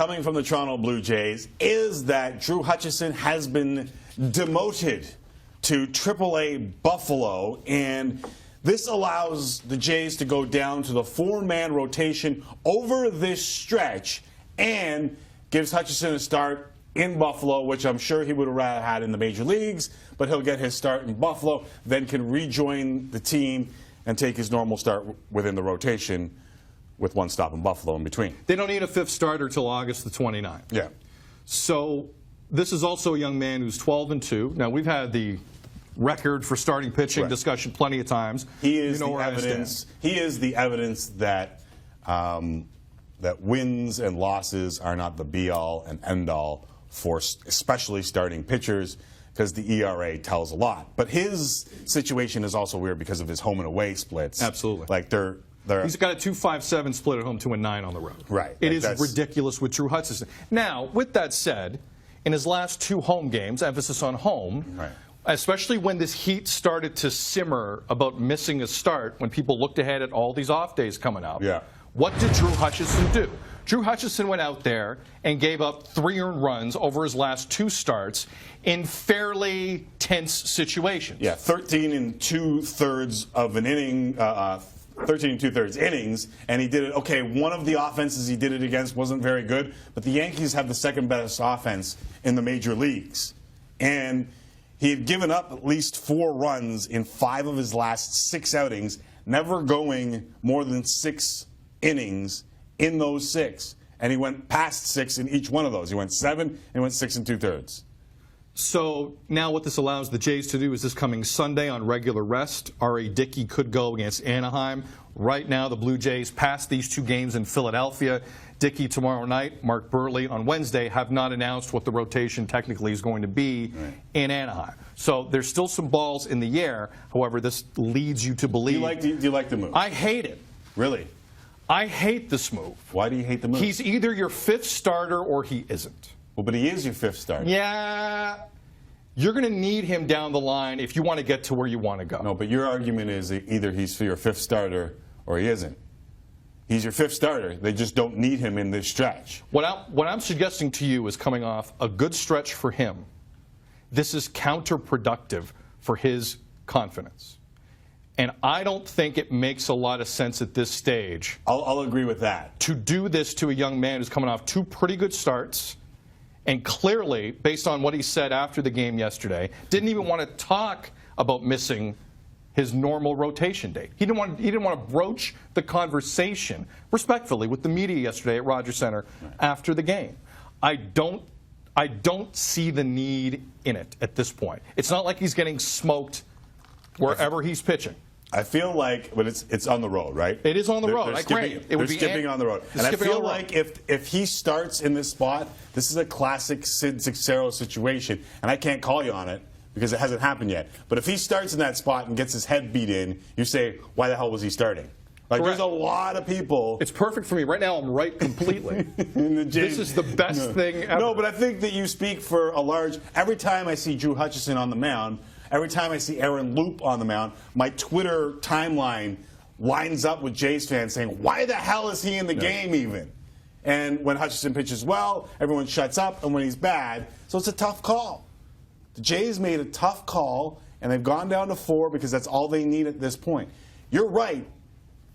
Coming from the Toronto Blue Jays is that Drew Hutchinson has been demoted to AAA Buffalo, and this allows the Jays to go down to the four-man rotation over this stretch and gives Hutchinson a start in Buffalo, which I'm sure he would have rather had in the major leagues, but he'll get his start in Buffalo, then can rejoin the team and take his normal start within the rotation with one stop in Buffalo in between. They don't need a fifth starter till August the 29th. Yeah. So this is also a young man who's 12-2. Now, we've had the record for starting pitching discussion plenty of times. He is the evidence. He is the evidence that that wins and losses are not the be-all and end-all for especially starting pitchers, because the ERA tells a lot. But his situation is also weird because of his home and away splits. Absolutely. Like he's got a 2.57 split at home, 2.9 on the road. Right. It is ridiculous with Drew Hutchinson. Now, with that said, in his last two home games, emphasis on home, especially when this heat started to simmer about missing a start, when people looked ahead at all these off days coming up, what did Drew Hutchinson do? Drew Hutchinson went out there and gave up 3 earned runs over his last 2 starts in fairly tense situations. Yeah, 13 2/3 of an inning, 13 2/3 innings, and he did it. Okay, one of the offenses he did it against wasn't very good, but the Yankees have the second best offense in the major leagues. And he had given up at least 4 runs in 5 of his last 6 outings, never going more than 6 innings in those 6. And he went past 6 in each one of those. He went 7 and he went 6 2/3. So now what this allows the Jays to do is this coming Sunday on regular rest, R.A. Dickey could go against Anaheim. Right now the Blue Jays, past these 2 games in Philadelphia, Dickey tomorrow night, Mark Burley on Wednesday, have not announced what the rotation technically is going to be in Anaheim. So there's still some balls in the air. However, this leads you to believe. Do you like the move? I hate it. Really? I hate this move. Why do you hate the move? He's either your 5th starter or he isn't. Well, but he is your 5th starter. Yeah. You're going to need him down the line if you want to get to where you want to go. No, but your argument is either he's your 5th starter or he isn't. He's your 5th starter. They just don't need him in this stretch. What I'm suggesting to you is coming off a good stretch for him. This is counterproductive for his confidence. And I don't think it makes a lot of sense at this stage. I'll agree with that. To do this to a young man who's coming off 2 pretty good starts, and clearly, based on what he said after the game yesterday, didn't even want to talk about missing his normal rotation date. He didn't want to broach the conversation respectfully with the media yesterday at Rogers Center after the game. I don't see the need in it at this point. It's not like he's getting smoked wherever he's pitching. I feel like, but it's on the road, right? It is on the road. They're skipping on the road. And I feel like if he starts in this spot, this is a classic Sid Cicero situation, and I can't call you on it because it hasn't happened yet. But if he starts in that spot and gets his head beat in, you say, why the hell was he starting? Like, there's a lot of people. It's perfect for me. Right now, I'm right completely. This is the best thing ever. No, but I think that you speak for a large. Every time I see Drew Hutchinson on the mound, every time I see Aaron Loop on the mound, my Twitter timeline lines up with Jays fans saying, why the hell is he in the game even? And when Hutchinson pitches well, everyone shuts up, and when he's bad, so it's a tough call. The Jays made a tough call, and they've gone down to 4 because that's all they need at this point. You're right.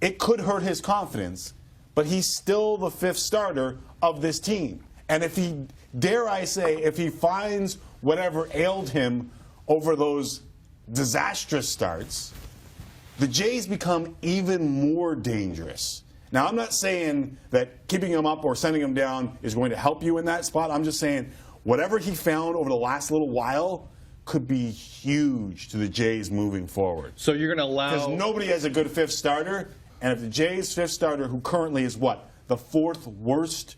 It could hurt his confidence, but he's still the 5th starter of this team. And if he, dare I say, if he finds whatever ailed him over those disastrous starts, the Jays become even more dangerous. Now, I'm not saying that keeping him up or sending him down is going to help you in that spot. I'm just saying whatever he found over the last little while could be huge to the Jays moving forward. So you're going to allow... Because nobody has a good 5th starter, and if the Jays' 5th starter, who currently is what? The 4th worst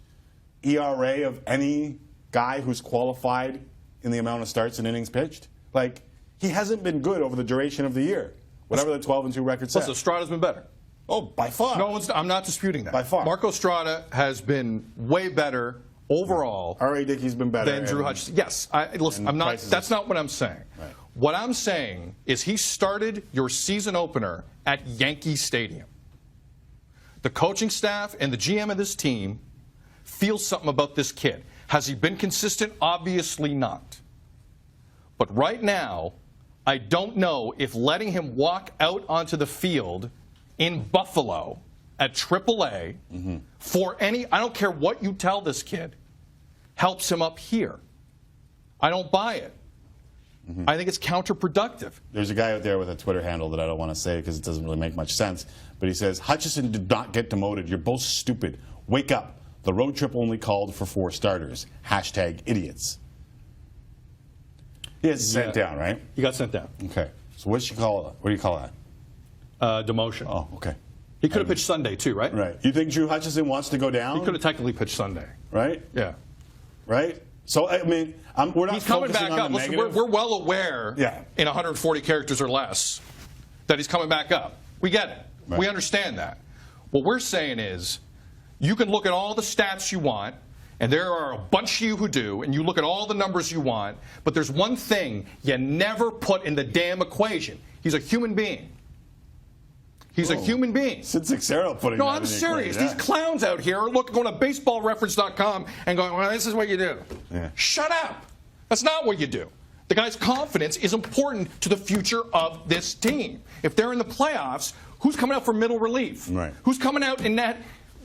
ERA of any guy who's qualified in the amount of starts and innings pitched? Like, he hasn't been good over the duration of the year, whatever the 12-2 record says. Plus, Estrada's been better. Oh, by far. I'm not disputing that. By far. Marco Estrada has been way better overall. R.A. Dickey's been better than Drew Hutchinson. Yes, listen, that's not what I'm saying. Right. What I'm saying is he started your season opener at Yankee Stadium. The coaching staff and the GM of this team feels something about this kid. Has he been consistent? Obviously not. But right now, I don't know if letting him walk out onto the field in Buffalo at AAA for any, I don't care what you tell this kid, helps him up here. I don't buy it. I think it's counterproductive. There's a guy out there with a Twitter handle that I don't want to say because it doesn't really make much sense, but he says, Hutchinson did not get demoted. You're both stupid. Wake up. The road trip only called for 4 starters. # idiots. He has sent down, right? He got sent down. Okay. So what do you call that? Demotion. Oh, okay. He could have pitched Sunday, too, right? Right. You think Drew Hutchinson wants to go down? He could have technically pitched Sunday. Right? Yeah. Right? So, I mean, we're not He's coming focusing back on up. the Listen, negative. we're well aware in 140 characters or less that he's coming back up. We get it. Right. We understand that. What we're saying is you can look at all the stats you want, and there are a bunch of you who do, and you look at all the numbers you want, but there's one thing you never put in the damn equation. He's a human being. He's a human being. Sid Sixero putting No, that I'm in the serious. equation. These clowns out here are going to baseballreference.com and going, well, this is what you do. Yeah. Shut up. That's not what you do. The guy's confidence is important to the future of this team. If they're in the playoffs, who's coming out for middle relief? Right. Who's coming out in that,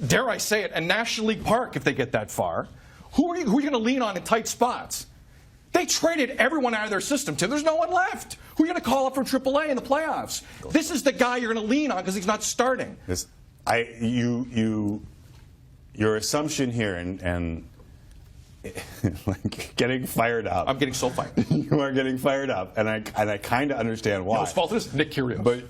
dare I say it, a National League park if they get that far? Who are you going to lean on in tight spots? They traded everyone out of their system, Tim. There's no one left. Who are you going to call up from AAA in the playoffs? This is the guy you're going to lean on because he's not starting. Your assumption here and like getting fired up. I'm getting so fired. You are getting fired up, and I kind of understand why. Whose fault is this? Nick Kyrgios. But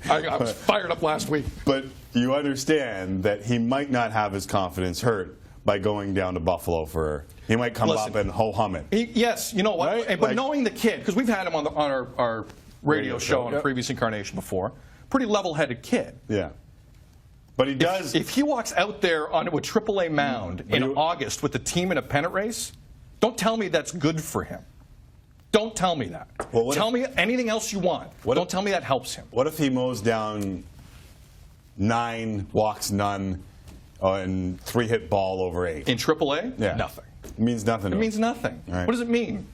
I was fired up last week. But you understand that he might not have his confidence hurt by going down to Buffalo for. He might come up and ho-hum it. Yes, you know what? Right? But knowing the kid, because we've had him on our radio show on a previous incarnation before, pretty level-headed kid. Yeah. But he does. If he walks out there onto a AAA mound in August with the team in a pennant race, don't tell me that's good for him. Don't tell me that. Well, tell me anything else you want. Don't tell me that helps him. What if he mows down 9, walks none, and 3-hit ball over 8? In AAA? Yeah. Nothing. It means nothing. It means nothing. Right. What does it mean?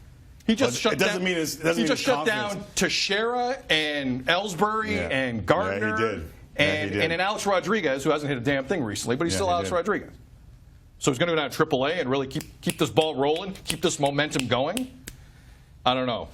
He just shut down. He just shut down Teixeira and Ellsbury and Gardner. Yeah, he did. And Alex Rodriguez, who hasn't hit a damn thing recently, but he's still Alex Rodriguez. So he's going to go down to AAA and really keep this ball rolling, keep this momentum going? I don't know.